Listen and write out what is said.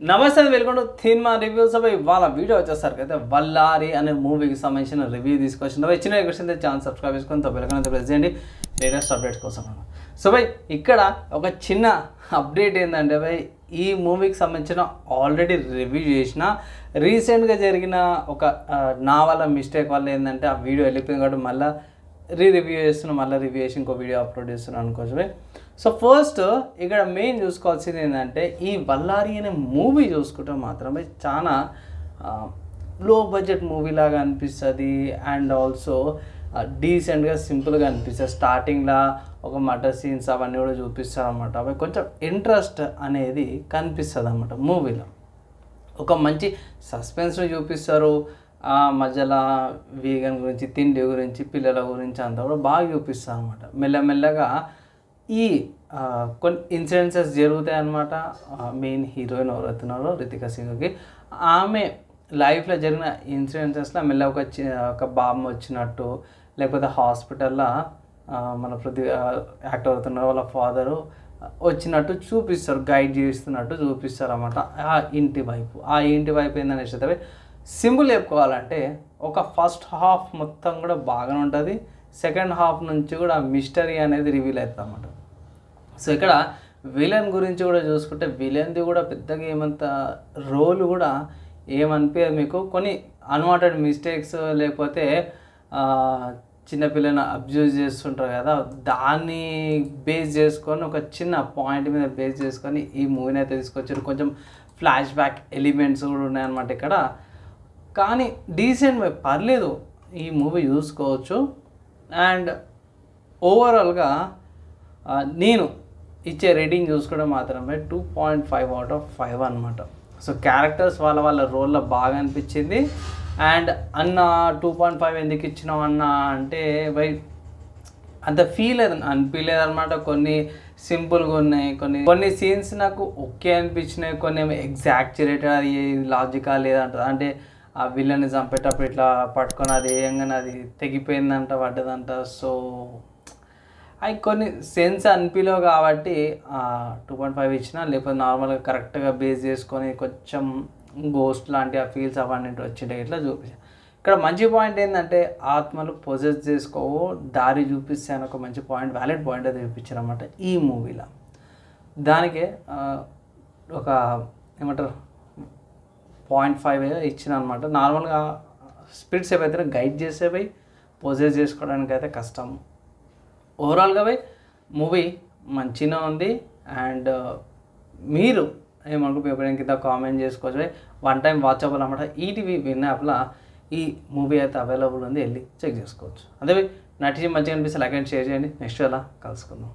నమస్తే welcome to cinema reviews అవి ఇవాళ వీడియో వచ్చేసరికి అయితే వల్లారి అనే మూవీకి సంబంధించిన రివ్యూ తీసుకొచ్చిన చిన్న క్వశ్చన్ అయితే ఛానల్ సబ్స్క్రైబ్ చేసుకొని తప్పకుండా ప్రెస్ చేయండి లేటెస్ట్ అప్డేట్స్ కోసం. సో భయ్ ఇక్కడ ఒక చిన్న అప్డేట్ ఏంటంటే భయ్ ఈ మూవీకి సంబంధించిన ఆల్రెడీ రివ్యూ చేసిన రీసెంట్గా జరిగిన ఒక నా వల్ల మిస్టేక్ వల్ల ఏంటంటే ఆ వీడియో వెళ్ళిపోయింది కాబట్టి మళ్ళీ రివ్యూ చేస్తున్నాను, మళ్ళీ రివ్యూ చేసి ఇంకో వీడియో అప్లోడ్ చేస్తున్నాను అనుకోవచ్చు భయ్. సో ఫస్ట్ ఇక్కడ మెయిన్ చూసుకోవాల్సింది ఏంటంటే ఈ వల్లారి అనే మూవీ చూసుకుంటే మాత్రమే చాలా లో బడ్జెట్ మూవీ లాగా అనిపిస్తుంది అండ్ ఆల్సో డీసెంట్గా సింపుల్గా అనిపిస్తుంది. స్టార్టింగ్లో ఒక మర్డర్ సీన్స్ అవన్నీ కూడా చూపిస్తారు అన్నమాట. అవి కొంచెం ఇంట్రెస్ట్ అనేది కనిపిస్తుంది అన్నమాట మూవీలో. ఒక మంచి సస్పెన్స్ని చూపిస్తారు, మధ్యలో వీగన్ గురించి, తిండి గురించి, పిల్లల గురించి అంతా కూడా బాగా చూపిస్తారు అన్నమాట. మెల్లమెల్లగా ఈ కొన్ని ఇన్సిడెన్సెస్ జరుగుతాయి అన్నమాట. మెయిన్ హీరోయిన్ ఎవరైతున్నారో రితికా సింగ్కి ఆమె లైఫ్లో జరిగిన ఇన్సిడెన్సెస్లో మెల్ల ఒక బాంబు వచ్చినట్టు, లేకపోతే హాస్పిటల్లో మన యాక్టర్ అవుతున్నారు వాళ్ళ ఫాదరు వచ్చినట్టు చూపిస్తారు, గైడ్ చేస్తున్నట్టు చూపిస్తారు అన్నమాట. ఆ ఇంటి వైపు ఏందని ఇష్టమే సింపుల్ చెప్పుకోవాలంటే ఒక ఫస్ట్ హాఫ్ మొత్తం కూడా బాగానే ఉంటుంది, సెకండ్ హాఫ్ నుంచి కూడా మిస్టరీ అనేది రివీల్ అవుతుంది అన్నమాట. సో ఇక్కడ విలన్ గురించి కూడా చూసుకుంటే విలన్ది కూడా పెద్దగా ఏమంత రోల్ కూడా ఏమనిపించదు మీకు. కొన్ని అన్వాంటెడ్ మిస్టేక్స్ లేకపోతే చిన్నపిల్లని అబ్యూజ్ చేస్తుంటారు కదా, దాన్ని బేస్ చేసుకొని ఒక చిన్న పాయింట్ మీద బేస్ చేసుకొని ఈ మూవీని అయితే తీసుకొచ్చారు. కొంచెం ఫ్లాష్ బ్యాక్ ఎలిమెంట్స్ కూడా ఉన్నాయన్నమాట ఇక్కడ. కానీ డీసెంట్ పర్లేదు, ఈ మూవీ చూసుకోవచ్చు. అండ్ ఓవరాల్గా నేను ఇచ్చే రేటింగ్ చూసుకోవడం మాత్రమే 2.5 out of 5 అనమాట. సో క్యారెక్టర్స్ వాళ్ళ రోల్లో బాగా అనిపించింది. అండ్ అన్న 2.5 ఎందుకు ఇచ్చినావు అన్న అంటే బై అంత ఫీల్ అనిపించలేదు అనమాట. కొన్ని సింపుల్గా ఉన్నాయి, కొన్ని సీన్స్ నాకు ఓకే అనిపించినాయి, కొన్ని ఏమో ఎగ్జాక్చురేటెడ్, అది లాజికా లేదంట. అంటే ఆ విలన్ని చంపేటప్పుడు ఇట్లా పట్టుకొని అది వేయంగానే అది తెగిపోయిందంట, పడ్డదంట. సో అవి కొన్ని సెన్స్ అనిపించలేవు కాబట్టి 2.5 ఇచ్చిన. లేకపోతే నార్మల్గా కరెక్ట్గా బేస్ చేసుకొని కొంచెం గోస్ట్ లాంటి ఆ ఫీల్స్ అవన్నీ వచ్చింటాయి ఇట్లా చూపించాను. ఇక్కడ మంచి పాయింట్ ఏంటంటే ఆత్మలు పొజెస్ చేసుకోవు, దారి చూపిస్తాను ఒక మంచి పాయింట్, వ్యాలిడ్ పాయింట్ అయితే చూపించారు అన్నమాట ఈ మూవీలో. దానికే ఒక ఏమంటారు 0.5 ఇచ్చిన అనమాట. నార్మల్గా స్పిరిట్స్ ఏవైతే గైడ్ చేసేవి పొజెస్ చేసుకోవడానికి అయితే కష్టం. ఓవరాల్గా మూవీ మంచిగా ఉంది. అండ్ మీరు ఏమనుకో ఎప్పుడైనా కింద కామెంట్ చేసుకోవచ్చు. వన్ టైం వాచబుల్ అన్నమాట. ఈటీవీ విన్ యాప్లో ఈ మూవీ అయితే అవైలబుల్ ఉంది, వెళ్ళి చెక్ చేసుకోవచ్చు. అదే నటించి మంచిగా అనిపిస్తే లైక్ అండ్ షేర్ చేయండి. నెక్స్ట్ అలా కలుసుకుందాం.